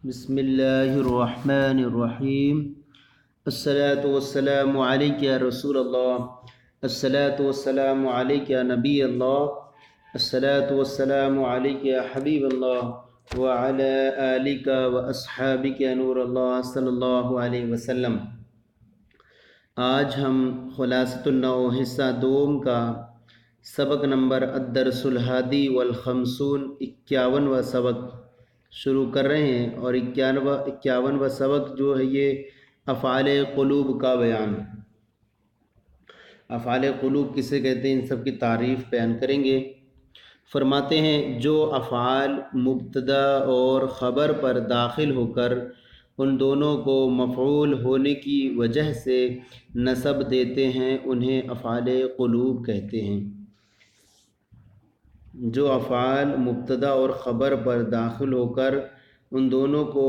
بسم اللہ الرحمن الرحیم الصلاة والسلام علیک یا رسول اللہ، الصلاة والسلام علیک یا نبی اللہ، الصلاة والسلام علیک یا حبیب اللہ وعلی آلک و اصحابک یا نور اللہ صلی اللہ علیہ وسلم۔ آج ہم خلاصۃ النحو حصہ دوم کا سبق نمبر الدرس الحادی والخمسون 51واں سبق شروع کر رہے ہیں، اور 51واں سبق جو ہے یہ افعال قلوب کا بیان۔ افعال قلوب کسے کہتے ہیں، ان سب کی تعریف بیان کریں گے۔ فرماتے ہیں جو افعال مبتدا اور خبر پر داخل ہو کر ان دونوں کو مفعول ہونے کی وجہ سے نصب دیتے ہیں انہیں افعال قلوب کہتے ہیں۔ جو افعال مبتدا اور خبر پر داخل ہو کر ان دونوں کو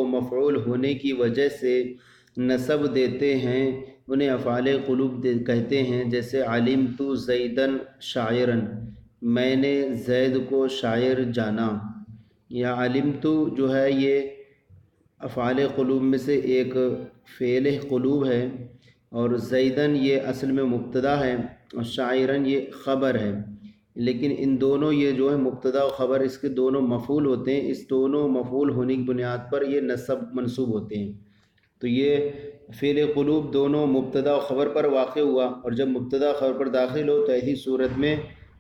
مفعول ہونے کی وجہ سے نصب دیتے ہیں انہیں افعال قلوب کہتے ہیں۔ جیسے علمت زیدن شاعرا، میں نے زید کو شاعر جانا، یا علمت جو ہے یہ افعال قلوب میں سے ایک فعل قلوب ہے، اور زیدن یہ اصل میں مبتدا ہے اور شاعراً یہ خبر ہے، لیکن ان دونوں یہ جو ہے مبتدا و خبر اس کے دونوں مفعول ہوتے ہیں، اس دونوں مفعول ہونے کی بنیاد پر یہ نصب منصوب ہوتے ہیں۔ تو یہ فعل قلوب دونوں مبتدا و خبر پر واقع ہوا، اور جب مبتدا خبر پر داخل ہو تو ایسی صورت میں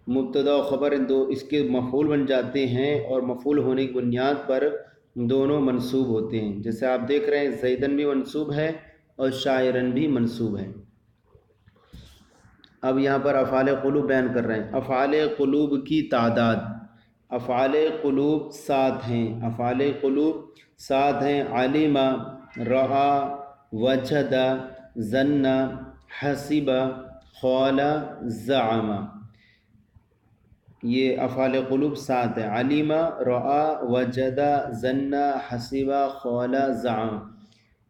مبتدا و خبر اس کے مفعول بن جاتے ہیں، اور مفعول ہونے کی بنیاد پر دونوں منصوب ہوتے ہیں۔ جیسے آپ دیکھ رہے ہیں زیدن بھی منصوب ہے اور شاعرن بھی منصوب ہے۔ اب یہاں پر افعال قلوب بیان کر رہے ہیں۔ افعال قلوب کی تعداد، افعال قلوب 7 ہیں۔ افعال قلوب 7 ہیں۔ علم، رعا، وجد، ظن، حسب، قال، زعم، یہ افعال قلوب 7 ہیں۔ علم، رعا، وجد، ظن، حسب، قال، زعم۔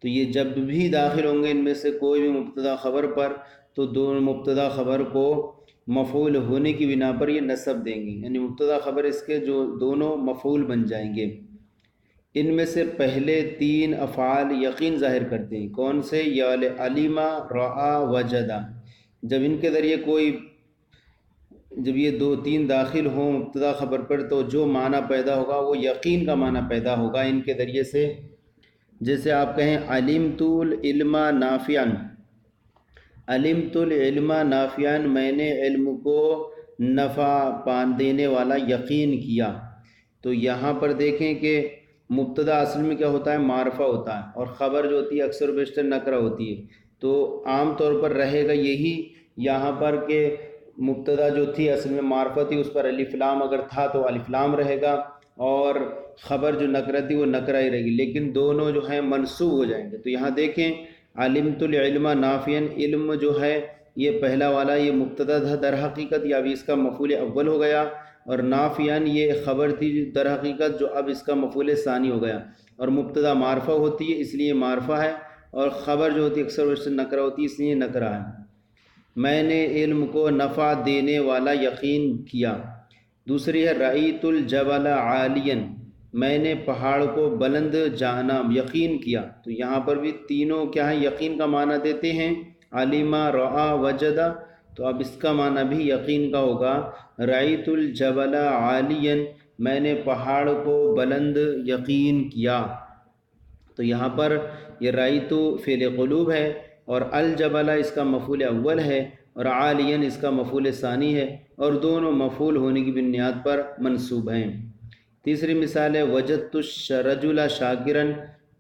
تو یہ جب بھی داخل ہوں گے ان میں سے کوئی بھی مبتدا خبر پر، تو دونوں مبتدا خبر کو مفعول ہونے کی بنا پر یہ نصب دیں گے، یعنی مبتدا خبر اس کے جو دونوں مفعول بن جائیں گے۔ ان میں سے پہلے 3 افعال یقین ظاہر کرتے ہیں۔ کون سے؟ یا علم، رعا، وجد۔ جب ان کے ذریعے جب یہ 2-3 داخل ہوں مبتدا خبر پر، تو جو معنی پیدا ہوگا وہ یقین کا معنی پیدا ہوگا ان کے ذریعے سے۔ جیسے آپ کہیں علمت العلم نافعا، علمت العلم نافعا، میں نے علم کو نفع دینے والا یقین کیا۔ تو یہاں پر دیکھیں کہ مبتدا اصل میں کیا ہوتا ہے؟ معرفہ ہوتا ہے، اور خبر جو ہوتی ہے اکثر و بیشتر نکرہ ہوتی ہے۔ تو عام طور پر رہے گا یہی یہاں پر کہ مبتدا جو تھی اصل میں معرفہ تھی، اس پر الف لام اگر تھا تو الف لام رہے گا، اور خبر جو نکرہ تھی وہ نکرہ ہی رہے گی، لیکن دونوں جو ہیں منصوب ہو جائیں گے۔ تو یہاں دیکھیں علمت العلم نافعا، علم جو ہے یہ پہلا والا یہ مبتدا تھا در حقیقت، یا ابھی اس کا مفعول اول ہو گیا، اور نافعا یہ خبر تھی در حقیقت جو اب اس کا مفعول ثانی ہو گیا۔ اور مبتدا معرفہ ہوتی ہے اس لیے معرفہ ہے، اور خبر جو ہوتی ہے اکثر ویسے نکرہ ہوتی ہے اس لیے نکرہ ہے۔ میں نے علم کو نفع دینے والا یقین کیا۔ دوسری ہے رأیت الجبل عالیا، میں نے پہاڑ کو بلند جانا یقین کیا۔ تو یہاں پر بھی تینوں کیا ہے؟ یقین کا معنی دیتے ہیں، علم، رعا، وجد۔ تو اب اس کا معنی بھی یقین کا ہوگا، رأیت الجبل عالیا، میں نے پہاڑ کو بلند یقین کیا۔ تو یہاں پر یہ رأیت فعل قلوب ہے، اور الجبل اس کا مفعول اول ہے، اور عالیا اس کا مفعول ثانی ہے، اور دونوں مفعول ہونے کی بنیاد پر منصوب ہیں۔ تیسری مثال ہے وجدت الرجل شاکرا،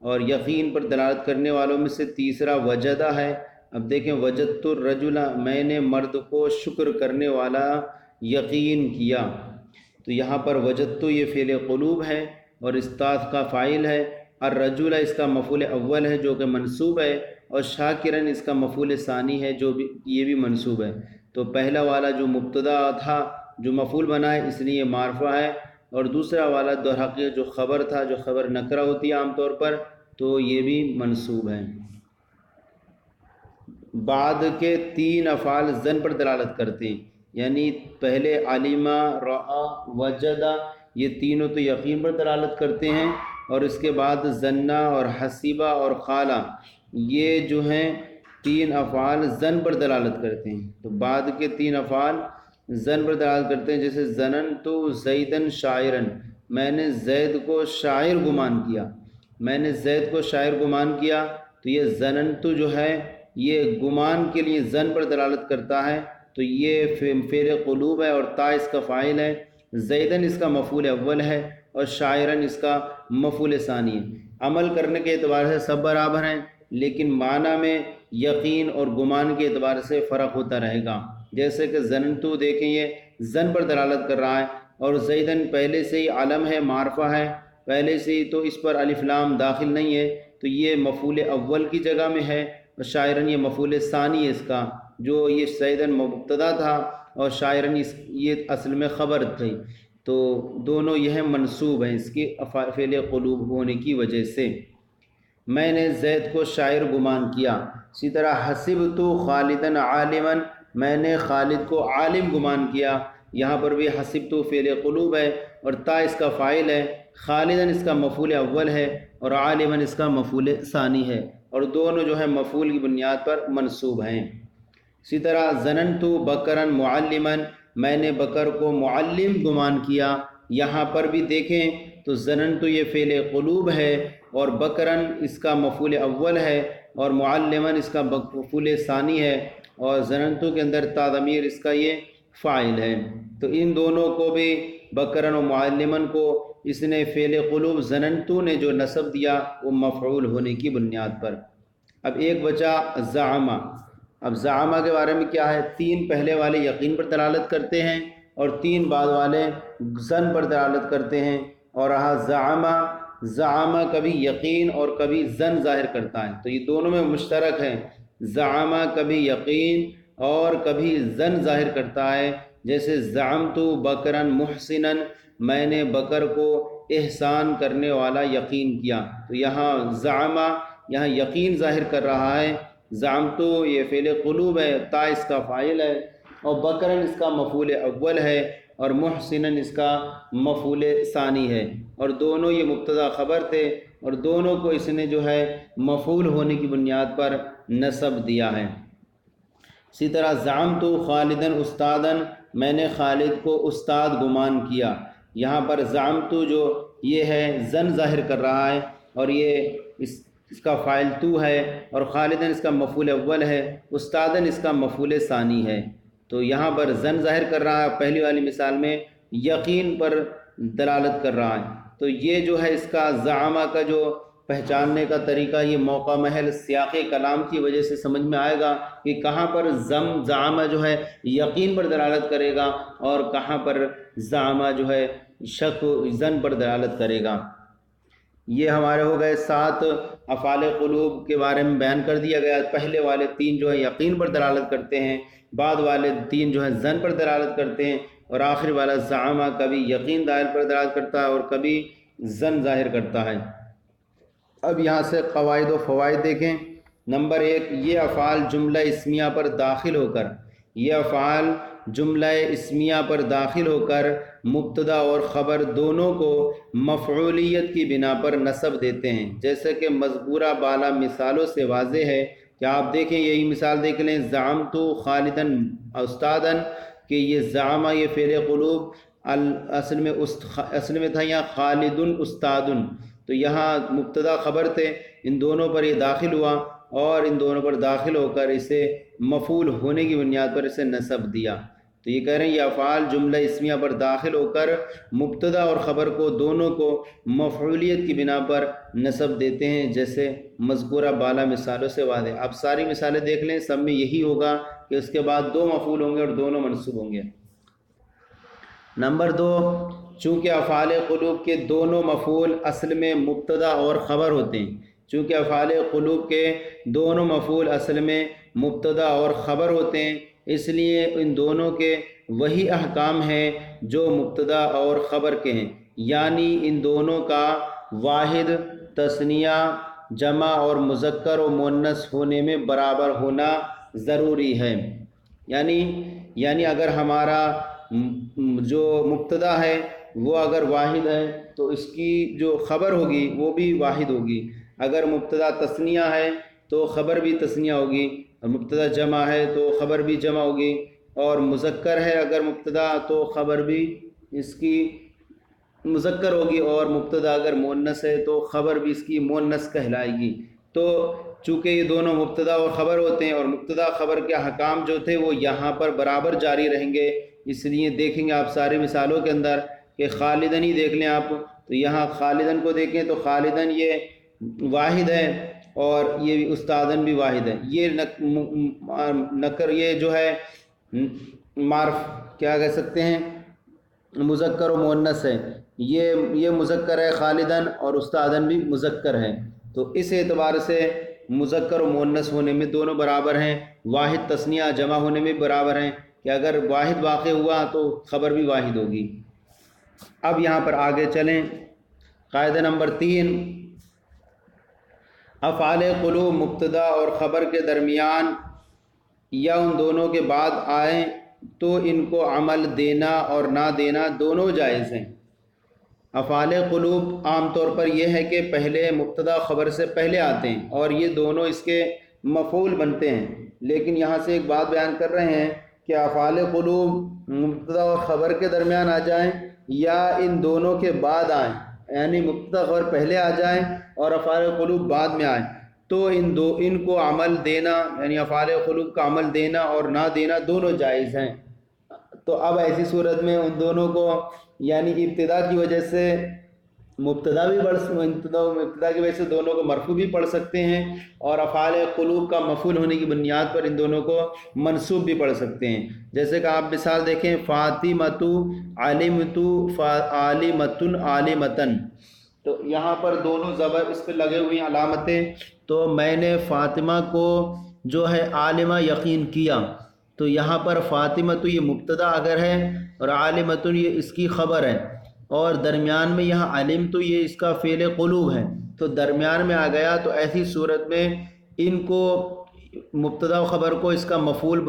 اور یقین پر دلالت کرنے والوں میں سے تیسرا وجدہ ہے۔ اب دیکھیں وجدت الرجل، میں نے مرد کو شکر کرنے والا یقین کیا۔ تو یہاں پر وجدت یہ فعل قلوب ہے اور استاد کا فاعل ہے، الرجل اس کا مفعول اول ہے جو کہ منصوب ہے، اور شاکرن اس کا مفعول ثانی ہے جو بھی یہ بھی منصوب ہے۔ تو پہلا والا جو مبتدا تھا جو مفعول بنا ہے اس لیے معرفہ ہے، اور دوسرا والا در حقیقت جو خبر تھا جو خبر نکرہ ہوتی ہے عام طور پر، تو یہ بھی منصوب ہے۔ بعد کے 3 افعال زن پر دلالت کرتے ہیں، یعنی پہلے علم، رعا، وجد، یہ تینوں تو یقین پر دلالت کرتے ہیں، اور اس کے بعد ظنہ اور حسیبہ اور قالہ یہ جو ہیں تین افعال زن پر دلالت کرتے ہیں۔ تو بعد کے تین افعال زن پر دلالت کرتے ہیں، جیسے ظننت زیدن شاعرن، میں نے زید کو شاعر گمان کیا، میں نے زید کو شاعر گمان کیا۔ تو یہ ظننت جو ہے یہ گمان کے لیے زن پر دلالت کرتا ہے، تو یہ فعل قلوب ہے اور تا اس کا فاعل ہے، زیدن اس کا مفعول اول ہے اور شاعرن اس کا مفعول ثانی ہے۔ عمل کرنے کے اعتبار سے سب برابر ہیں، لیکن معنی میں یقین اور گمان کے اعتبار سے فرق ہوتا رہے گا۔ جیسے کہ ظننتو دیکھیں یہ زن پر دلالت کر رہا ہے، اور زیدن پہلے سے ہی علم ہے، معرفہ ہے پہلے سے ہی، تو اس پر الف لام داخل نہیں ہے، تو یہ مفعول اول کی جگہ میں ہے، اور شاعرن یہ مفعول ثانی ہے اس کا، جو یہ زیدن مبتدا تھا اور شاعرن یہ اصل میں خبر تھی، تو دونوں یہ منصوب ہیں اس کی فعل قلوب ہونے کی وجہ سے۔ میں نے زید کو شاعر گمان کیا۔ اسی طرح حسبت خالدن عالما، میں نے خالد کو عالم گمان کیا، یہاں پر بھی حسبت فعل قلوب ہے اور تا اس کا فاعل ہے، خالدن اس کا مفعول اول ہے اور عالما اس کا مفعول ثانی ہے، اور دونوں جو ہے مفعول کی بنیاد پر منصوب ہیں۔ اسی طرح ظننت بکرا معلما، میں نے بکر کو معلم گمان کیا، یہاں پر بھی دیکھیں تو ظننت یہ فعل قلوب ہے اور بکرن اس کا مفعول اول ہے اور معلمن اس کا مفعول ثانی ہے، اور ظننت کے اندر تا ضمیر اس کا یہ فاعل ہے، تو ان دونوں کو بھی بکرن و معلمن کو اس نے فعل قلوب ظننت نے جو نصب دیا وہ مفعول ہونے کی بنیاد پر۔ اب ایک بچا زعمہ۔ اب زعمہ کے بارے میں کیا ہے؟ تین پہلے والے یقین پر دلالت کرتے ہیں اور تین بعد والے زن پر دلالت کرتے ہیں، اور رہا زعمہ، زعمہ کبھی یقین اور کبھی زن ظاہر کرتا ہے، تو یہ دونوں میں مشترک ہے، زعمہ کبھی یقین اور کبھی زن ظاہر کرتا ہے، جیسے زعمت بکرا محسنا، میں نے بکر کو احسان کرنے والا یقین کیا، تو یہاں زعمہ یہاں یقین ظاہر کر رہا ہے، زعمت یہ فعل قلوب ہے، تا اس کا فاعل ہے، اور بکرن اس کا مفعول اول ہے اور محسنن اس کا مفعول ثانی ہے، اور دونوں یہ مبتدا خبر تھے اور دونوں کو اس نے جو ہے مفعول ہونے کی بنیاد پر نصب دیا ہے۔ اسی طرح زعمت خالدن استادن، میں نے خالد کو استاد گمان کیا، یہاں پر زعمت جو یہ ہے زن ظاہر کر رہا ہے اور یہ اس کا فاعل تو ہے، اور خالدن اس کا مفعول اول ہے، استادن اس کا مفعول ثانی ہے، تو یہاں پر زن ظاہر کر رہا ہے، پہلی والی مثال میں یقین پر دلالت کر رہا ہے، تو یہ جو ہے اس کا زعمہ کا جو پہچاننے کا طریقہ یہ موقع محل سیاق کلام کی وجہ سے سمجھ میں آئے گا کہ کہاں پر زعمہ جو ہے یقین پر دلالت کرے گا اور کہاں پر زعمہ جو ہے شک زن پر دلالت کرے گا۔ یہ ہمارے ہو گئے 7 افعال قلوب کے بارے میں بیان کر دیا گیا۔ پہلے والے 3 جو ہے یقین پر دلالت کرتے ہیں، بعد والے 3 جو ہے زن پر دلالت کرتے ہیں، اور آخر والا زعمہ کبھی یقین ظاہر پر دلالت کرتا ہے اور کبھی زن ظاہر کرتا ہے۔ اب یہاں سے قواعد و فوائد دیکھیں۔ نمبر 1، یہ افعال جملہ اسمیہ پر داخل ہو کر جملہ اسمیہ پر داخل ہو کر مبتدا اور خبر دونوں کو مفعولیت کی بنا پر نصب دیتے ہیں، جیسے کہ مذکورہ بالا مثالوں سے واضح ہے کہ آپ دیکھیں، یہی مثال دیکھ لیں، زعمت خالدن استادن، کہ یہ زعمہ یہ فعل قلوب اصل میں تھا یہاں خالدن استادن، تو یہاں مبتدا خبر تھے، ان دونوں پر یہ داخل ہوا اور ان دونوں پر داخل ہو کر اسے مفعول ہونے کی بنیاد پر اسے نصب دیا۔ تو یہ کہہ رہے ہیں یہ افعال جملہ اسمیہ پر داخل ہو کر مبتدا اور خبر کو دونوں کو مفعولیت کی بنا پر نصب دیتے ہیں، جیسے مذکورہ بالا مثالوں سے واضح۔ آپ ساری مثالیں دیکھ لیں، سب میں یہی ہوگا کہ اس کے بعد 2 مفعول ہوں گے اور دونوں منصوب ہوں گے۔ نمبر 2، چونکہ افعال قلوب کے دونوں مفعول اصل میں مبتدا اور خبر ہوتے ہیں، چونکہ افعال قلوب کے دونوں مفعول اصل میں مبتدا اور خبر ہوتے ہیں، اس لیے ان دونوں کے وہی احکام ہیں جو مبتدا اور خبر کے ہیں، یعنی ان دونوں کا واحد، تثنیہ، جمع اور مذکر و مؤنث ہونے میں برابر ہونا ضروری ہے۔ یعنی اگر ہمارا جو مبتدا ہے وہ اگر واحد ہے تو اس کی جو خبر ہوگی وہ بھی واحد ہوگی. اگر مبتدا تثنیہ ہے تو خبر بھی تثنیہ ہوگی، اور مبتدا جمع ہے تو خبر بھی جمع ہوگی، اور مذکر ہے اگر مبتدا تو خبر بھی اس کی مذکر ہوگی، اور مبتدا اگر مؤنث ہے تو خبر بھی اس کی مؤنث کہلائے گی. تو چونکہ یہ دونوں مبتدا اور خبر ہوتے ہیں، اور مبتدا خبر کے احکام جو تھے وہ یہاں پر برابر جاری رہیں گے. اس لیے دیکھیں گے آپ ساری مثالوں کے اندر کہ خالدن ہی دیکھ لیں آپ، تو یہاں خالدن کو دیکھیں تو خالدن یہ واحد ہے، اور یہ استادن بھی واحد ہے. یہ نکر یہ جو ہے معرف کیا کہہ سکتے ہیں، مذکر و مؤنث ہے. یہ مذکر ہے خالدن، اور استادن بھی مذکر ہے. تو اس اعتبار سے مذکر و مؤنث ہونے میں دونوں برابر ہیں، واحد تثنیہ جمع ہونے میں برابر ہیں کہ اگر واحد واقع ہوا تو خبر بھی واحد ہوگی. اب یہاں پر آگے چلیں. قاعدہ نمبر 3، افعال قلوب مبتدا اور خبر کے درمیان یا ان دونوں کے بعد آئیں تو ان کو عمل دینا اور نہ دینا دونوں جائز ہیں. افعال قلوب عام طور پر یہ ہے کہ پہلے مبتدا خبر سے پہلے آتے ہیں اور یہ دونوں اس کے مفعول بنتے ہیں. لیکن یہاں سے ایک بات بیان کر رہے ہیں کہ افعال قلوب مبتدا اور خبر کے درمیان آ جائیں یا ان دونوں کے بعد آئیں، یعنی مبتدا خبر پہلے آ جائیں اور افعال قلوب بعد میں آئیں، تو ان کو عمل دینا یعنی افعال قلوب کا عمل دینا اور نہ دینا دونوں جائز ہیں. تو اب ایسی صورت میں ان دونوں کو یعنی ابتدا کی وجہ سے مبتدا کی وجہ سے دونوں کو مرفوع بھی پڑھ سکتے ہیں، اور افعال قلوب کا مفعول ہونے کی بنیاد پر ان دونوں کو منصوب بھی پڑھ سکتے ہیں. جیسے کہ آپ مثال دیکھیں، فاطمۃ علمت عالمۃ عالمتن، تو یہاں پر دونوں زبر اس پہ لگے ہوئے ہیں علامتیں. تو میں نے فاطمہ کو جو ہے عالمہ یقین کیا، تو یہاں پر فاطمہ تو یہ مبتدا اگر ہے اور عالمۃ یہ اس کی خبر ہے، اور درمیان میں یہاں علم تو یہ اس کا فعل قلوب ہے، تو درمیان میں آ گیا. تو ایسی صورت میں ان کو مبتدا و خبر کو اس کا مفعول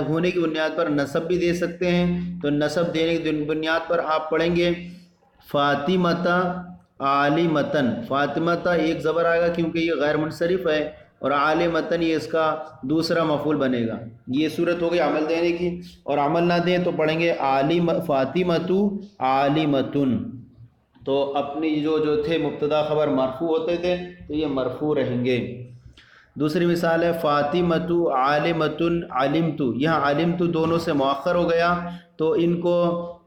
ہونے کی بنیاد پر نصب بھی دے سکتے ہیں. تو نصب دینے کی بنیاد پر آپ پڑھیں گے فاطمۃ عالمتن. فاطمۃ ایک زبر آئے گا کیونکہ یہ غیر منصرف ہے، اور عالمتن یہ اس کا دوسرا مفعول بنے گا. یہ صورت ہو گئی عمل دینے کی، اور عمل نہ دیں تو پڑھیں گے فاطمۃ عالمتن. تو اپنی جو تھے مبتدا خبر مرفوع ہوتے تھے تو یہ مرفوع رہیں گے. دوسری مثال ہے فاطمۃ عالمۃ علمت. یہاں علمت دونوں سے مؤخر ہو گیا، تو ان کو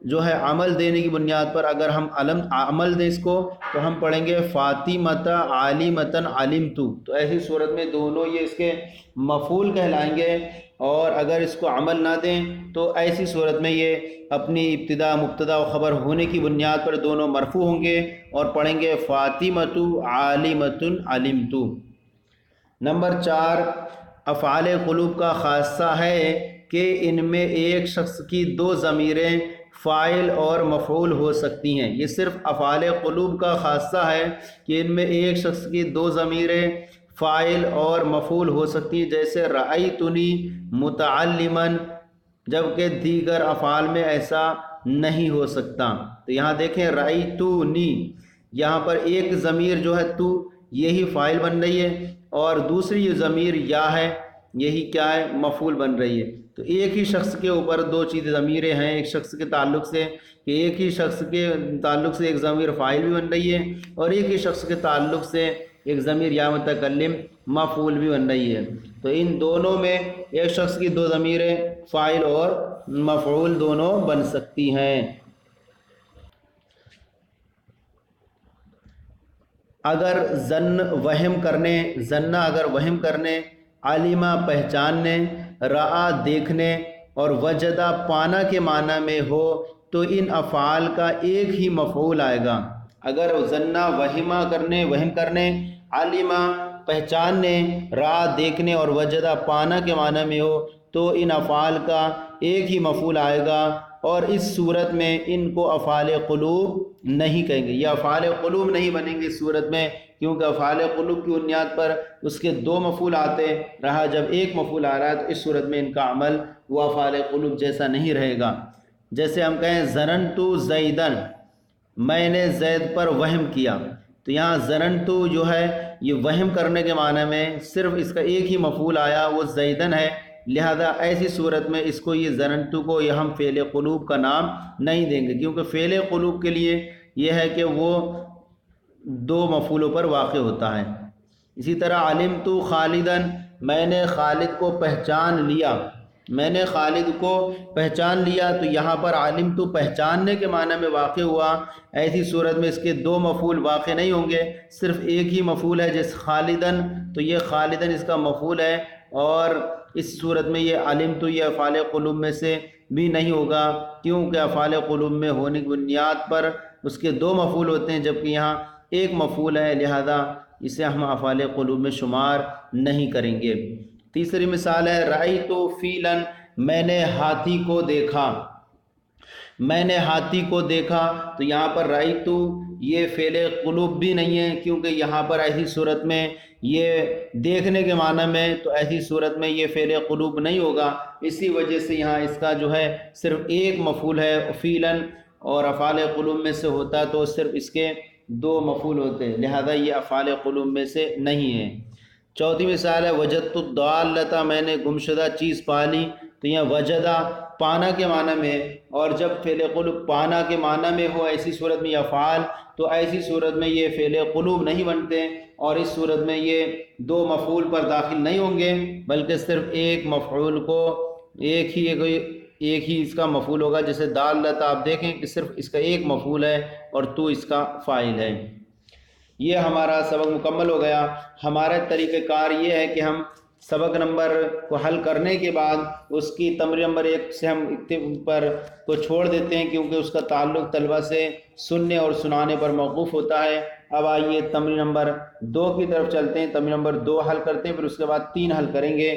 جو ہے عمل دینے کی بنیاد پر اگر ہم عمل دیں اس کو تو ہم پڑھیں گے فاطمۃ عالمۃ علمت. تو ایسی صورت میں دونوں یہ اس کے مفعول کہلائیں گے، اور اگر اس کو عمل نہ دیں تو ایسی صورت میں یہ اپنی ابتدا مبتدا و خبر ہونے کی بنیاد پر دونوں مرفوع ہوں گے اور پڑھیں گے فاطمۃ عالمۃ علمت. نمبر 4، افعال قلوب کا خاصہ ہے کہ ان میں ایک شخص کی دو ضمیریں فاعل اور مفعول ہو سکتی ہیں. یہ صرف افعال قلوب کا خاصہ ہے کہ ان میں ایک شخص کی دو ضمیریں فاعل اور مفعول ہو سکتی ہیں، جیسے رأیتنی متعلما، جبکہ دیگر افعال میں ایسا نہیں ہو سکتا. تو یہاں دیکھیں رأیتنی، یہاں پر ایک ضمیر جو ہے تو یہی فاعل بن رہی ہے، اور دوسری ضمیر یا ہے یہی کیا ہے مفعول بن رہی ہے. تو ایک ہی شخص کے اوپر دو چیزیں ضمیریں ہیں ایک شخص کے تعلق سے، کہ ایک ہی شخص کے تعلق سے ایک ضمیر فاعل بھی بن رہی ہے، اور ایک ہی شخص کے تعلق سے ایک ضمیر یا متکلم مفعول بھی بن رہی ہے. تو ان دونوں میں ایک شخص کی دو ضمیریں فاعل اور مفعول دونوں بن سکتی ہیں. اگر ظنہ اگر وہم کرنے، علمہ پہچاننے، رعا دیکھنے، اور وجدہ پانا کے معنی میں ہو تو ان افعال کا ایک ہی مفعول آئے گا. اگر ظنہ وہم کرنے، علمہ پہچاننے، رعا دیکھنے اور وجدہ پانا کے معنی میں ہو تو ان افعال کا ایک ہی مفعول آئے گا، اور اس صورت میں ان کو افعال قلوب نہیں کہیں گے. یہ افعال قلوب نہیں بنیں گے اس صورت میں، کیونکہ افعال قلوب کی بنیاد پر اس کے دو مفعول آتے رہا، جب ایک مفعول آ رہا ہے تو اس صورت میں ان کا عمل وہ افعال قلوب جیسا نہیں رہے گا. جیسے ہم کہیں ظننت زیدن، میں نے زید پر وہم کیا، تو یہاں ظننتو جو ہے یہ وہم کرنے کے معنی میں صرف اس کا ایک ہی مفعول آیا، وہ زیدن ہے، لہذا ایسی صورت میں اس کو یہ ظننتو کو یہ ہم فعل قلوب کا نام نہیں دیں گے، کیونکہ فعل قلوب کے لیے یہ ہے کہ وہ دو مفعولوں پر واقع ہوتا ہے۔ اسی طرح علمتو خالدن، میں نے خالد کو پہچان لیا، میں نے خالد کو پہچان لیا، تو یہاں پر علمتو پہچاننے کے معنی میں واقع ہوا، ایسی صورت میں اس کے دو مفعول واقع نہیں ہوں گے، صرف ایک ہی مفعول ہے، جیسے خالدن، تو یہ خالدن اس کا مفعول ہے، اور اس صورت میں یہ علمتو یہ افعال قلوب میں سے بھی نہیں ہوگا، کیونکہ افعال قلوب میں ہونے کی بنیاد پر اس کے دو مفعول ہوتے ہیں، جبکہ یہاں ایک مفعول ہے، لہذا اسے ہم افعال قلوب میں شمار نہیں کریں گے۔ تیسری مثال ہے رأیت فیلا، میں نے ہاتھی کو دیکھا، میں نے ہاتھی کو دیکھا، تو یہاں پر رأیت یہ فعل قلوب بھی نہیں ہے، کیونکہ یہاں پر ایسی صورت میں یہ دیکھنے کے معنی میں، تو ایسی صورت میں یہ فعل قلوب نہیں ہوگا، اسی وجہ سے یہاں اس کا جو ہے صرف ایک مفعول ہے فیلا، اور افعال قلوب میں سے ہوتا تو صرف اس کے دو مفعول ہوتے، لہذا یہ افعال قلوب میں سے نہیں ہے۔ چوتھی مثال ہے وجدت الضالۃ، میں نے گمشدہ چیز پا لی، تو یہاں وجدہ پانا کے معنی میں، اور جب فعل قلوب پانا کے معنی میں ہو ایسی صورت میں یہ افعال، تو ایسی صورت میں یہ فعل قلوب نہیں بنتے، اور اس صورت میں یہ دو مفعول پر داخل نہیں ہوں گے، بلکہ صرف ایک مفعول کو ایک ہی اس کا مفعول ہوگا، جیسے دالۃ آپ دیکھیں کہ صرف اس کا ایک مفعول ہے اور تو اس کا فاعل ہے۔ یہ ہمارا سبق مکمل ہو گیا۔ ہمارا طریقہ کار یہ ہے کہ ہم سبق نمبر کو حل کرنے کے بعد اس کی تمرین نمبر 1 سے ہم پر کو چھوڑ دیتے ہیں، کیونکہ اس کا تعلق طلبہ سے سننے اور سنانے پر موقوف ہوتا ہے۔ اب آئیے تمرین نمبر 2 کی طرف چلتے ہیں، تمرین نمبر 2 حل کرتے ہیں، پھر اس کے بعد 3 حل کریں گے۔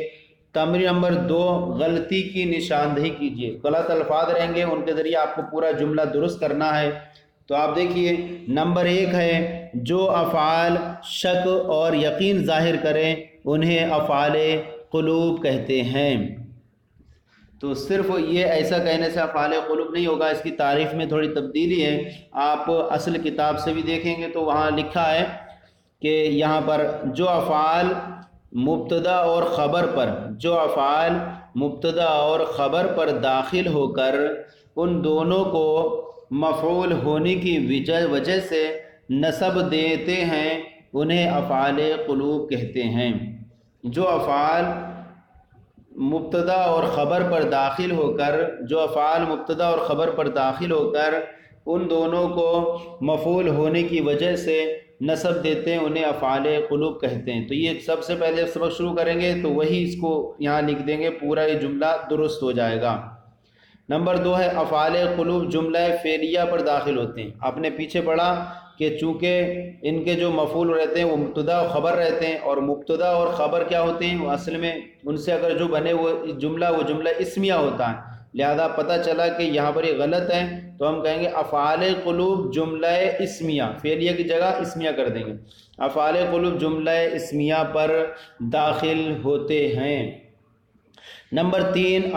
تمرین نمبر 2، غلطی کی نشاندہی کیجیے، غلط الفاظ رہیں گے، ان کے ذریعے آپ کو پورا جملہ درست کرنا ہے۔ تو آپ دیکھیے نمبر 1 ہے جو افعال شک اور یقین ظاہر کریں انہیں افعال قلوب کہتے ہیں۔ تو صرف یہ ایسا کہنے سے افعال قلوب نہیں ہوگا، اس کی تعریف میں تھوڑی تبدیلی ہے، آپ اصل کتاب سے بھی دیکھیں گے تو وہاں لکھا ہے کہ یہاں پر جو افعال مبتدا اور خبر پر، جو افعال مبتدا اور خبر پر داخل ہو کر ان دونوں کو مفعول ہونے کی وجہ سے نسب دیتے ہیں انہیں افعال قلوب کہتے ہیں۔ جو افعال مبتدا اور خبر پر داخل ہو کر، جو افعال مبتدا اور خبر پر داخل ہو کر ان دونوں کو مفعول ہونے کی وجہ سے نسب دیتے ہیں انہیں افعال قلوب کہتے ہیں۔ تو یہ سب سے پہلے سبق شروع کریں گے تو وہی اس کو یہاں لکھ دیں گے، پورا یہ جملہ درست ہو جائے گا۔ نمبر 2 ہے افعال قلوب جملہ فعلیہ پر داخل ہوتے ہیں۔ آپ نے پیچھے پڑھا کہ چونکہ ان کے جو مفعول رہتے ہیں وہ مبتدا و خبر رہتے ہیں، اور مبتدا اور خبر کیا ہوتے ہیں، وہ اصل میں ان سے اگر جو بنے وہ جملہ اسمیہ ہوتا ہے، لہذا پتہ چلا کہ یہاں پر یہ غلط ہے، تو ہم کہیں گے افعال قلوب جملہ اسمیہ، فعلیہ کی جگہ اسمیہ کر دیں گے، افعال قلوب جملہ اسمیہ پر داخل ہوتے ہیں۔ نمبر 3،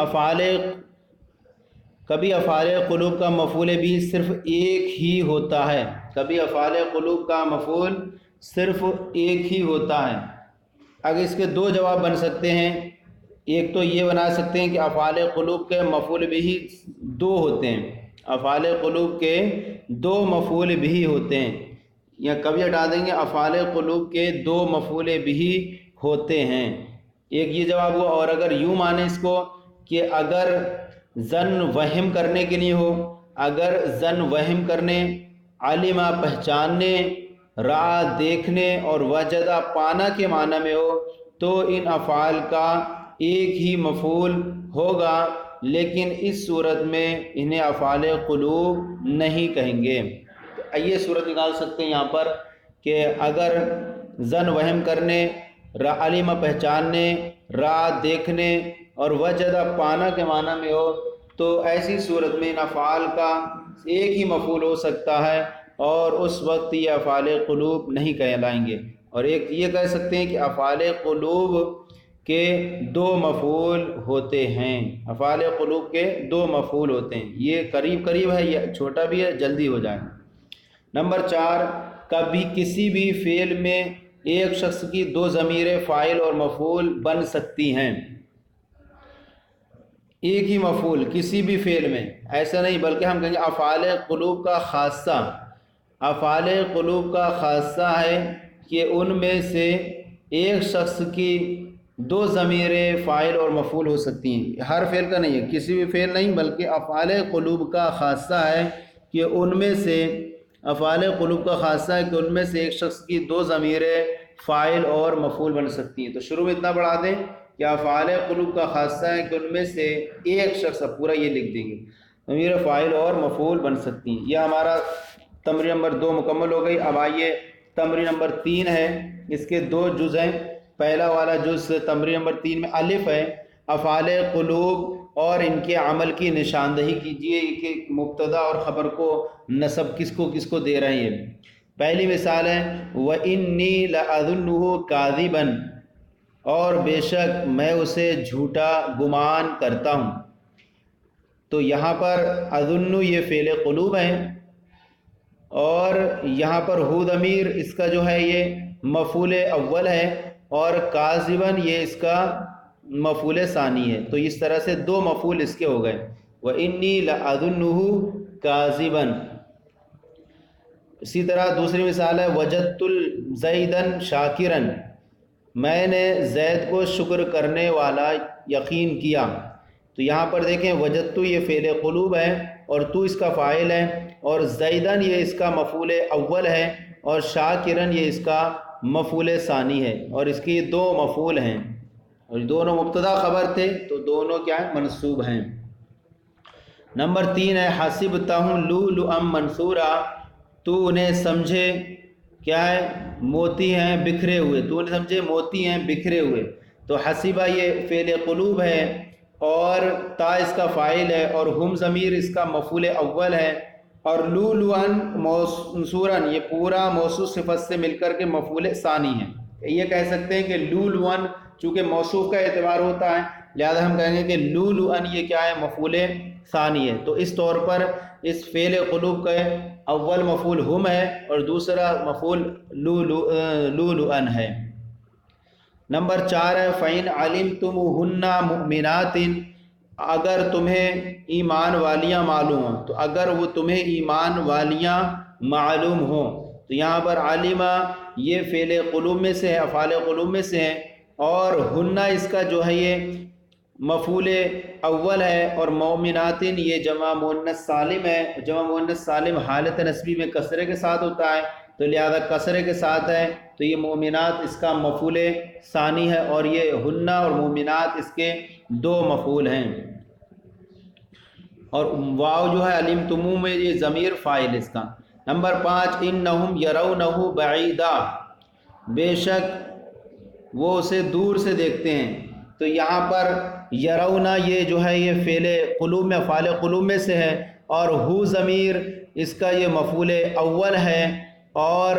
کبھی افعال قلوب کا مفعول بھی صرف ایک ہی ہوتا ہے، کبھی افعال قلوب کا مفعول صرف ایک ہی ہوتا ہے۔ اگر اس کے 2 جواب بن سکتے ہیں، ایک تو یہ بنا سکتے ہیں کہ افعال قلوب کے مفعول بھی 2 ہوتے ہیں، افعال قلوب کے 2 مفعول بھی ہوتے ہیں، یا کبھی ہٹا دیں گے افعال قلوب کے 2 مفعول بھی ہوتے ہیں، ایک یہ جواب ہوا۔ اور اگر یوں مانیں اس کو کہ اگر ظن وہم کرنے کے لیے ہو، اگر ظن وہم کرنے، علمہ پہچاننے، رعا دیکھنے، اور وجدہ پانا کے معنی میں ہو، تو ان افعال کا ایک ہی مفعول ہوگا، لیکن اس صورت میں انہیں افعال قلوب نہیں کہیں گے۔ تو یہ صورت نکال سکتے ہیں یہاں پر کہ اگر ظن وہم کرنے، علمہ پہچاننے، رعا دیکھنے اور وجدہ پانا کے معنی میں ہو، تو ایسی صورت میں ان افعال کا ایک ہی مفعول ہو سکتا ہے، اور اس وقت یہ افعال قلوب نہیں کہلائیں گے۔ اور ایک یہ کہہ سکتے ہیں کہ افعال قلوب کے 2 مفعول ہوتے ہیں، افعال قلوب کے 2 مفعول ہوتے ہیں۔ یہ قریب ہے، یہ چھوٹا بھی ہے، جلدی ہو جائے۔ نمبر 4، کبھی کسی بھی فعل میں ایک شخص کی دو ضمیریں فاعل اور مفعول بن سکتی ہیں، ایک ہی مفعول کسی بھی فعل میں، ایسا نہیں بلکہ ہم کہیں گے افعال قلوب کا خاصہ، افعال قلوب کا خاصہ ہے کہ ان میں سے ایک شخص کی دو ضمیریں فاعل اور مفعول ہو سکتی ہیں، ہر فعل کا نہیں ہے، کسی بھی فعل نہیں بلکہ افعال قلوب کا خاصہ ہے کہ ان میں سے، افعال قلوب کا خاصہ ہے کہ ان میں سے ایک شخص کی دو ضمیریں فاعل اور مفعول بن سکتی ہیں۔ تو شروع میں اتنا بڑھا دیں کہ افعال قلوب کا خاصہ ہے کہ ان میں سے ایک شخص، پورا یہ لکھ دیں گے، ضمیر فاعل اور مفعول بن سکتی ہیں۔ یہ ہمارا تمرین نمبر 2 مکمل ہو گئی۔ اب آئیے تمرین نمبر 3 ہے، اس کے 2 جز ہیں۔ پہلا والا جز تمرین نمبر 3 میں الف ہے، افعال قلوب اور ان کے عمل کی نشاندہی کیجئے کہ مبتدا اور خبر کو نصب کس کو دے رہے ہیں۔ پہلی مثال ہے وَإِنِّي لَأَظُنُّهُ كَاذِبًا، اور بے شک میں اسے جھوٹا گمان کرتا ہوں۔ تو یہاں پر اظن یہ فعل قلوب ہے، اور یہاں پر ہو ضمیر اس کا جو ہے یہ مفعول اول ہے، اور کاذباً یہ اس کا مفعول ثانی ہے۔ تو اس طرح سے 2 مفعول اس کے ہو گئے، وَإِنِّي لَأَظُنُّهُ كَاذِبًا۔ اسی طرح دوسری مثال ہے وَجَدْتُ زَيْدًا شَاكِرًا، میں نے زید کو شکر کرنے والا یقین کیا۔ تو یہاں پر دیکھیں وجدت یہ فعل قلوب ہے اور تو اس کا فاعل ہے، اور زیدن یہ اس کا مفعول اول ہے، اور شاکرن یہ اس کا مفعول ثانی ہے، اور اس کی 2 مفعول ہیں، اور دونوں مبتدا خبر تھے تو دونوں کیا ہیں؟ منصوب ہیں۔ نمبر 3 ہے حسبتہم لؤلؤا منثورا، تو انہیں سمجھے کیا ہے؟ موتی ہیں بکھرے ہوئے، تو انہیں سمجھے موتی ہیں بکھرے ہوئے۔ تو حسبہ یہ فعل قلوب ہے، اور تا اس کا فاعل ہے، اور ہم ضمیر اس کا مفعول اول ہے، اور لؤلؤا منثورا یہ پورا موصوف صفت سے مل کر کے مفعول ثانی ہے۔ یہ کہہ سکتے ہیں کہ لؤلؤا چونکہ موصوف کا اعتبار ہوتا ہے، لہذا ہم کہیں گے کہ لؤلؤا یہ کیا ہے؟ مفعول ثانی ہے۔ تو اس طور پر اس فعل قلوب کا اول مفعول ہم ہے اور دوسرا مفعول لؤلؤا ہے۔ نمبر 4 ہے فَإِنْ عَلِمْتُمُوهُنَّ مُؤْمِنَاتٍ، اگر تمہیں ایمان والیاں معلوم ہوں، تو اگر وہ تمہیں ایمان والیاں معلوم ہوں، تو یہاں پر عالمہ یہ فعل قلوب میں سے ہے، افعال قلوب میں سے ہے، اور ہنہ اس کا جو ہے یہ مفعول اول ہے، اور مومناتن یہ جمع مؤنث سالم ہے، جمع مؤنث سالم حالت نسبی میں کسرے کے ساتھ ہوتا ہے، تو لہذا کسرے کے ساتھ ہے، تو یہ مومنات اس کا مفعول ثانی ہے، اور یہ ہنہ اور مومنات اس کے 2 مفعول ہیں، اور واو جو ہے علمتمو میں یہ ضمیر فاعل اس کا۔ نمبر 5 انہم یرونہ بعیدا، بے شک وہ اسے دور سے دیکھتے ہیں۔ تو یہاں پر یرونا یہ جو ہے یہ فعل قلوب میں، افعال قلوب میں سے ہے، اور ہو ضمیر اس کا یہ مفعول اول ہے، اور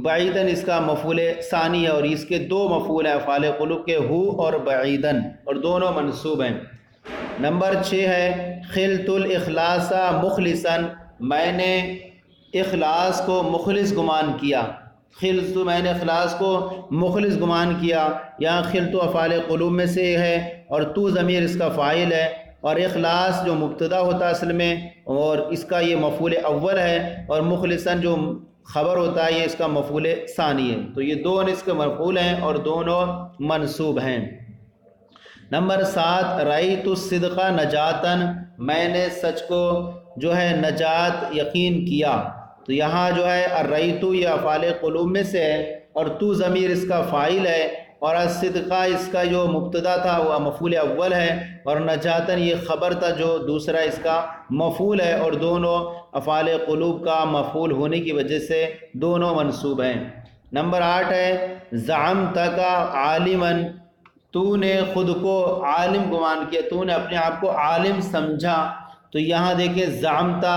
بعیدن اس کا مفعول ثانی ہے، اور اس کے 2 مفعول ہیں افعال قلوب کے، ہو اور بعیدن، اور دونوں منصوب ہیں۔ نمبر 6 ہے خلت الاخلاص مخلصا، میں نے اخلاص کو مخلص گمان کیا۔ خلت میں نے اخلاص کو مخلص گمان کیا، یہاں خلت افعال قلوب میں سے ہے، اور تو ضمیر اس کا فاعل ہے، اور اخلاص جو مبتدا ہوتا ہے اصل میں، اور اس کا یہ مفعول اول ہے، اور مخلصاً جو خبر ہوتا ہے یہ اس کا مفعول ثانی ہے۔ تو یہ 2 اس کے مفعول ہیں اور دونوں منصوب ہیں۔ نمبر 7 رأیت الصدق نجاتاً، میں نے سچ کو جو ہے نجات یقین کیا۔ تو یہاں جو ہے الرأیت یہ افعال قلوب میں سے ہے، اور تو ضمیر اس کا فاعل ہے، اور الصدقہ اس کا جو مبتدا تھا وہ مفعول اول ہے، اور نجاتاً یہ خبر تھا جو دوسرا اس کا مفعول ہے، اور دونوں افعال قلوب کا مفعول ہونے کی وجہ سے دونوں منصوب ہیں۔ نمبر 8 ہے زعمتک عالما، تو نے خود کو عالم گمان کیا، تو نے اپنے آپ کو عالم سمجھا۔ تو یہاں دیکھیں زعمتا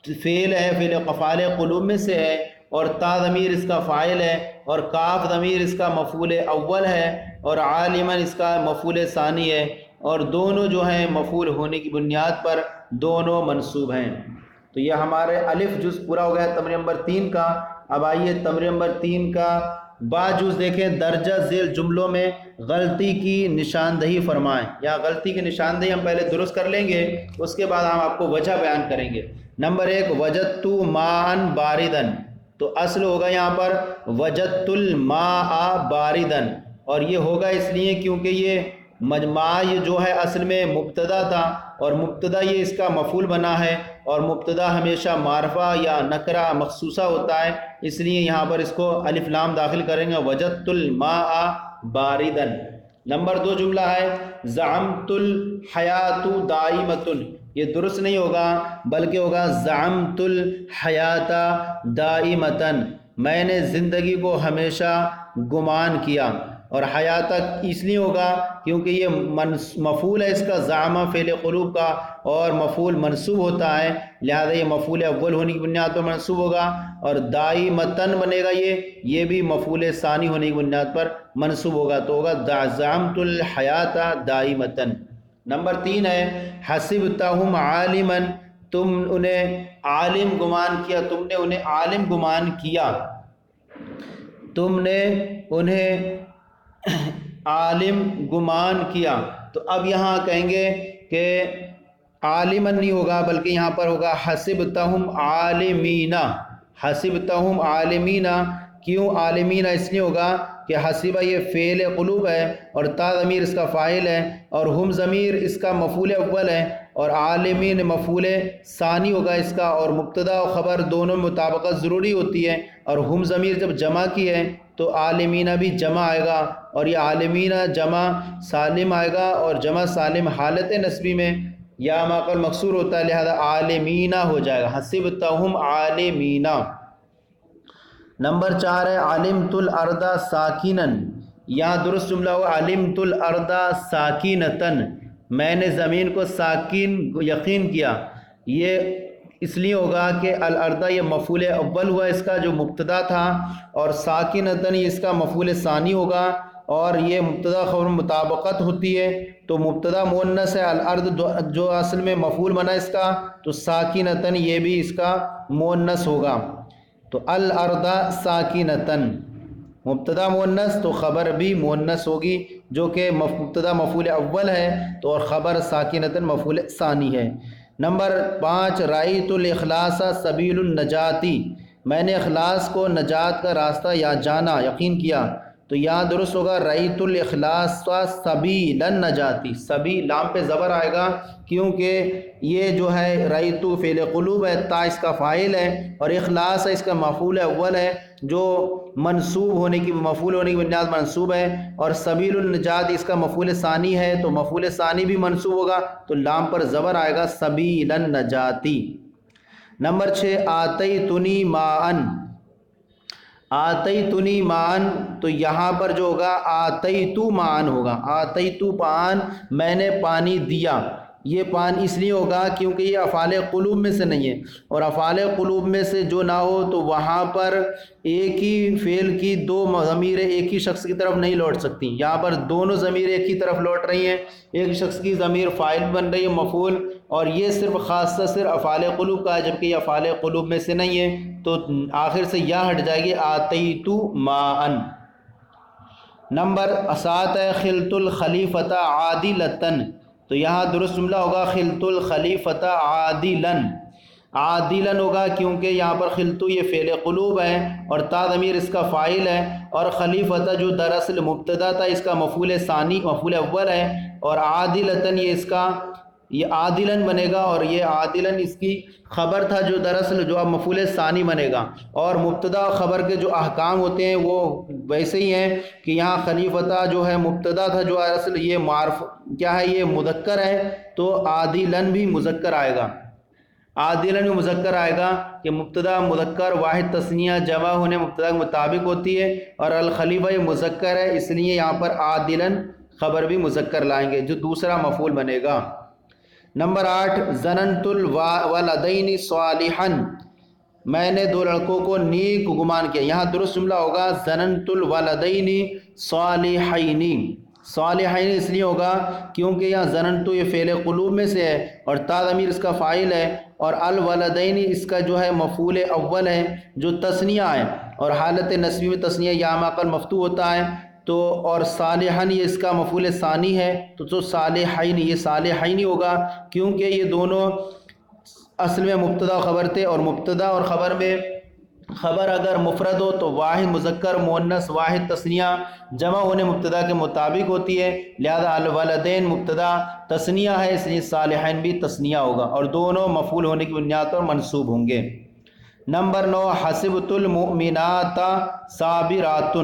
فعل ہے، فعل افعال قلوب میں سے ہے، اور تا ضمیر اس کا فاعل ہے، اور کاف ضمیر اس کا مفعول اول ہے، اور عالما اس کا مفعول ثانی ہے، اور دونوں جو ہیں مفعول ہونے کی بنیاد پر دونوں منصوب ہیں۔ تو یہ ہمارے الف جز پورا ہو گیا تمرین نمبر 3 کا۔ اب آئیے تمرین نمبر 3 کا با جز دیکھیں، درجہ ذیل جملوں میں غلطی کی نشاندہی فرمائیں، یا غلطی کی نشاندہی ہم پہلے درست کر لیں گے، اس کے بعد ہم آپ کو وجہ بیان کریں گے۔ نمبر 1 وجدت ماء باردن، تو اصل ہوگا یہاں پر وجدت الماء باردن، اور یہ ہوگا اس لیے کیونکہ یہ مجمع جو ہے اصل میں مبتدا تھا، اور مبتدا یہ اس کا مفعول بنا ہے، اور مبتدا ہمیشہ معرفہ یا نکرہ مخصوصہ ہوتا ہے، اس لیے یہاں پر اس کو الف لام داخل کریں گے، وجدت الماء باردن۔ نمبر 2 جملہ ہے زعمت الحیات دائمۃ، یہ درست نہیں ہوگا بلکہ ہوگا زعمت الحیات دائمۃ، میں نے زندگی کو ہمیشہ گمان کیا، اور حیات اس لیے ہوگا کیونکہ یہ مفعول ہے اس کا، زعمہ فعل قلوب کا، اور مفعول منصوب ہوتا ہے، لہذا یہ مفعول اول ہونے کی بنیاد پر منصوب ہوگا، اور دائمتن بنے گا یہ بھی مفعول ثانی ہونے کی بنیاد پر منصوب ہوگا، تو ہوگا زعمت الحیات دائمتن۔ نمبر 3 ہے حسبتہم عالما، تم انہیں عالم گمان کیا، تم نے انہیں عالم گمان کیا، تم نے انہیں عالم گمان کیا۔ تو اب یہاں کہیں گے کہ عالمن نہیں ہوگا بلکہ یہاں پر ہوگا حسبتہم عالمین، حسبتہم عالمین۔ کیوں عالمین اس لیے ہوگا کہ حسبہ یہ فعل قلوب ہے، اور تا ضمیر اس کا فاعل ہے، اور ہم ضمیر اس کا مفعول اول ہے، اور عالمین مفعول ثانی ہوگا اس کا، اور مبتدا و خبر دونوں میں مطابقت ضروری ہوتی ہے، اور ہم ضمیر جب جمع کی ہے تو عالمین بھی جمع آئے گا، اور یہ عالمین جمع سالم آئے گا، اور جمع سالم حالت نسبی میں یا ما قبل مکسور ہوتا ہے، لہذا عالمین ہو جائے گا، حسبتہم عالمین۔ نمبر 4 ہے علمت الارض ساکنن، یہاں درست جملہ ہو علمت الارض ساکنتن، میں نے زمین کو ساکن یقین کیا، یہ اس لیے ہوگا کہ الارض یہ مفعول اول ہوا اس کا جو مبتدا تھا، اور ساکنتن یہ اس کا مفعول ثانی ہوگا، اور یہ مبتدا خبر مطابقت ہوتی ہے، تو مبتدا مؤنث ہے، الارض جو اصل میں مفعول بنا اس کا، تو ساکنتن یہ بھی اس کا مؤنث ہوگا، تو الارض ساکنتن مبتدا مؤنث تو خبر بھی مؤنث ہوگی، جو کہ مبتدا مفعول اول ہے تو اور خبر ساکنتن مفعول ثانی ہے۔ نمبر 5 رأیت الاخلاص سبیل النجاتی، میں نے اخلاص کو نجات کا راستہ یا جانا یقین کیا، تو یہاں درست ہوگا رأیت الاخلاص سبیل النجاتی، سبی لام پہ زبر آئے گا کیونکہ یہ جو ہے رأیت فعل قلوب ہے، تا اس کا فاعل ہے، اور اخلاص اس کا مفعول اول ہے جو منصوب ہونے کی مفعول ہونے کی بنیاد منصوب ہے، اور سبیل النجات اس کا مفعول ثانی ہے تو مفعول ثانی بھی منصوب ہوگا، تو لام پر زبر آئے گا سبیل النجاتی۔ نمبر 6 آتیتنی ماءن، آتیتنی ماءن، تو یہاں پر جو ہوگا آتیتو ماءن ہوگا، آتیتو پان میں نے پانی دیا، یہ پان اس لیے ہوگا کیونکہ یہ افعال قلوب میں سے نہیں ہے، اور افعال قلوب میں سے جو نہ ہو تو وہاں پر ایک ہی فعل کی دو ضمیریں ایک ہی شخص کی طرف نہیں لوٹ سکتی، یہاں پر دونوں ضمیریں ایک ہی طرف لوٹ رہی ہیں، ایک شخص کی ضمیر فاعل بن رہی ہے مفعول، اور یہ صرف خاصہ صرف افعال قلوب کا ہے، جبکہ یہ افعال قلوب میں سے نہیں ہے، تو آخر سے یا ہٹ جائے گی آتیتو ماءن۔ نمبر 7 ہے خلت الخلیفۃ عادلۃً، تو یہاں درست جملہ ہوگا خلت الخلیفۃ عادلاً، عادلاً ہوگا کیونکہ یہاں پر خلتو یہ فعل قلوب ہے اور تا ضمیر اس کا فاعل ہے، اور خلیفۃ جو دراصل مبتدا تھا اس کا مفعول ثانی مفعول اول ہے، اور عادلۃً یہ اس کا یہ عادلاً بنے گا، اور یہ عادلاً اس کی خبر تھا جو دراصل جو اب مفعول ثانی بنے گا، اور مبتدا و خبر کے جو احکام ہوتے ہیں وہ ویسے ہی ہیں کہ یہاں خلیفۃ جو ہے مبتدا تھا جو اصل یہ معرف کیا ہے یہ مذکر ہے، تو عادلاً بھی مذکر آئے گا، عادلاً بھی مذکر آئے گا کہ مبتدا مذکر واحد تثنیہ جمع ہونے مبتدا کے مطابق ہوتی ہے، اور الخلیفہ یہ مذکر ہے اس لیے یہاں پر عادلاً خبر بھی مذکر لائیں گے جو دوسرا مفعول بنے گا۔ نمبر 8 ظننت الولدین صالحا، میں نے دو لڑکوں کو نیک گمان کیا، یہاں درست جملہ ہوگا ظننت الولدین صالحین، صالحین اس لیے ہوگا کیونکہ یہاں ظننت یہ فعل قلوب میں سے ہے، اور تا ضمیر اس کا فاعل ہے، اور الولدین اس کا جو ہے مفعول اول ہے جو تثنیہ ہے، اور حالت نصبی میں تثنیہ یا ما قبل مفتوح ہوتا ہے، تو اور صالحن یہ اس کا مفعول ثانی ہے، تو صالحین یہ صالحین ہوگا، کیونکہ یہ دونوں اصل میں مبتدا و خبر تھے، اور مبتدا اور خبر میں خبر اگر مفرد ہو تو واحد مذکر مؤنث واحد تثنیہ جمع ہونے مبتدا کے مطابق ہوتی ہے، لہذا الولدین مبتدا تثنیہ ہے، اس لیے صالحین بھی تثنیہ ہوگا، اور دونوں مفعول ہونے کی بنیاد پر منصوب ہوں گے۔ نمبر 9 حسبت المؤمنات صابرات،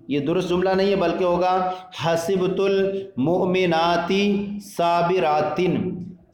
یہ درست جملہ نہیں ہے بلکہ ہوگا حسبت المؤمنات صابرات،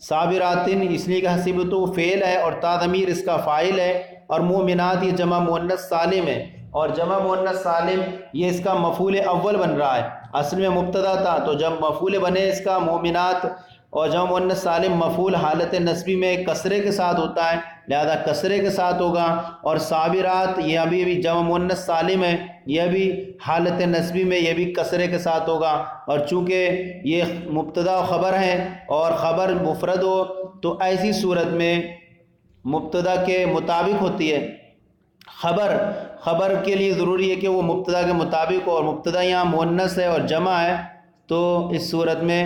صابرات اس لیے کہ حسبت فعل ہے اور تا ضمیر اس کا فاعل ہے، اور مومنات یہ جمع مؤنث سالم ہے، اور جمع مؤنث سالم یہ اس کا مفعول اول بن رہا ہے، اصل میں مبتدا تھا، تو جب مفعول بنے اس کا مومنات، اور جمع مؤنث سالم مفعول حالت نصبی میں کسرے کے ساتھ ہوتا ہے، لہذا کسرے کے ساتھ ہوگا، اور صابرات یہ ابھی بھی جمع مؤنث سالم ہے، یہ بھی حالت نصبی میں یہ بھی کسرے کے ساتھ ہوگا، اور چونکہ یہ مبتدا و خبر ہے اور خبر مفرد ہو تو ایسی صورت میں مبتدا کے مطابق ہوتی ہے، خبر کے لیے ضروری ہے کہ وہ مبتدا کے مطابق ہو، اور مبتدا یہاں مؤنث ہے اور جمع ہے، تو اس صورت میں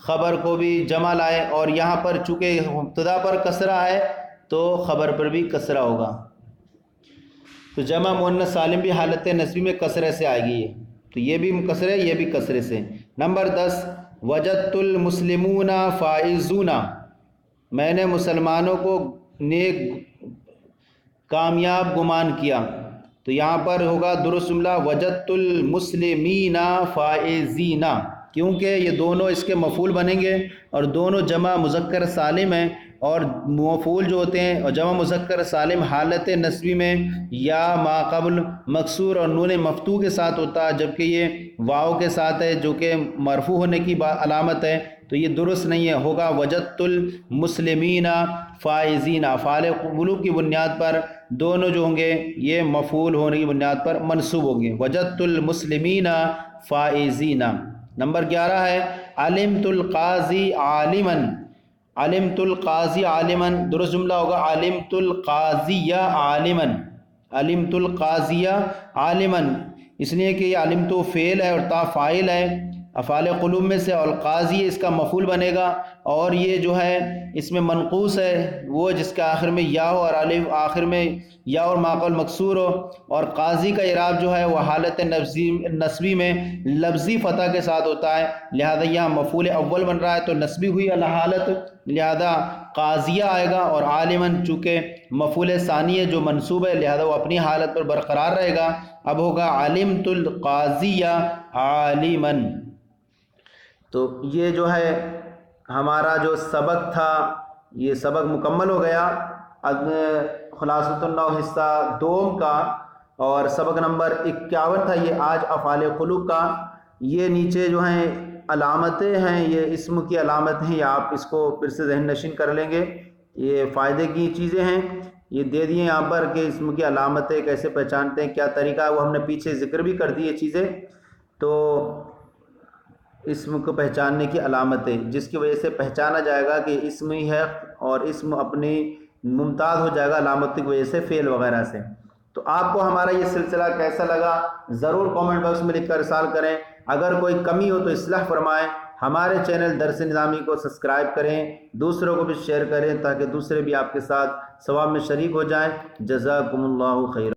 خبر کو بھی جمع لائے، اور یہاں پر چونکہ مبتدا پر کسرہ ہے تو خبر پر بھی کسرہ ہوگا، تو جمع مؤنث سالم بھی حالت نصبی میں کسرے سے آئے گی، تو یہ بھی کسرے یہ بھی کسرے سے۔ نمبر 10 وجدت المسلمون فائزون، میں نے مسلمانوں کو نیک کامیاب گمان کیا، تو یہاں پر ہوگا درست جملہ وجدت المسلمین فائزین، کیونکہ یہ دونوں اس کے مفعول بنیں گے، اور دونوں جمع مذکر سالم ہیں، اور مفعول جو ہوتے ہیں اور جمع مذکر سالم حالت نصبی میں یا ما قبل مکسور اور نون مفتوح کے ساتھ ہوتا ہے، جبکہ یہ واو کے ساتھ ہے جو کہ مرفوع ہونے کی علامت ہے، تو یہ درست نہیں ہے، ہوگا وجدت المسلمین فائزین، افعال قلوب کی بنیاد پر دونوں جو ہوں گے یہ مفعول ہونے کی بنیاد پر منصوب ہوں گے، وجدت المسلمین فائزین۔ نمبر 11 ہے علمت القاضی عالما، علمت القاضی عالما، درست جملہ ہوگا علمت القاضی عالما، علمت القاضی عالما، اس لیے کہ یہ علمت فعل ہے اور تا فاعل ہے افعال قلوب میں سے، اور قاضی اس کا مفعول بنے گا، اور یہ جو ہے اس میں منقوص ہے وہ جس کے آخر میں یا ہو اور الف آخر میں یا اور ما قبل مکسور ہو، اور قاضی کا اعراب جو ہے وہ حالت نصبی میں لفظی فتح کے ساتھ ہوتا ہے، لہذا یہاں مفعول اول بن رہا ہے تو نصبی ہوئی حالت، لہذا قاضیہ آئے گا، اور عالماً چونکہ مفعول ثانی ہے جو منصوب ہے لہذا وہ اپنی حالت پر برقرار رہے گا، اب ہوگا علمت القاضیہ عالماً۔ تو یہ جو ہے ہمارا جو سبق تھا یہ سبق مکمل ہو گیا، خلاصۃ النحو حصہ دوم کا، اور سبق نمبر 51 تھا یہ آج افعال قلوب کا۔ یہ نیچے جو ہیں علامتیں ہیں یہ اسم کی علامت ہیں، یا آپ اس کو پھر سے ذہن نشین کر لیں گے، یہ فائدے کی چیزیں ہیں، یہ دے دیے یہاں پر کہ اسم کی علامتیں کیسے پہچانتے ہیں، کیا طریقہ ہے، وہ ہم نے پیچھے ذکر بھی کر دی یہ چیزیں، تو اسم کو پہچاننے کی علامتیں جس کی وجہ سے پہچانا جائے گا کہ اسم ہی ہے، اور اسم اپنی ممتاز ہو جائے گا علامت کی وجہ سے فعل وغیرہ سے۔ تو آپ کو ہمارا یہ سلسلہ کیسا لگا ضرور کامنٹ باکس میں لکھ کر ارسال کریں، اگر کوئی کمی ہو تو اصلاح فرمائیں، ہمارے چینل درس نظامی کو سبسکرائب کریں، دوسروں کو بھی شیئر کریں تاکہ دوسرے بھی آپ کے ساتھ ثواب میں شریک ہو جائیں۔ جزاکم اللہ خیر۔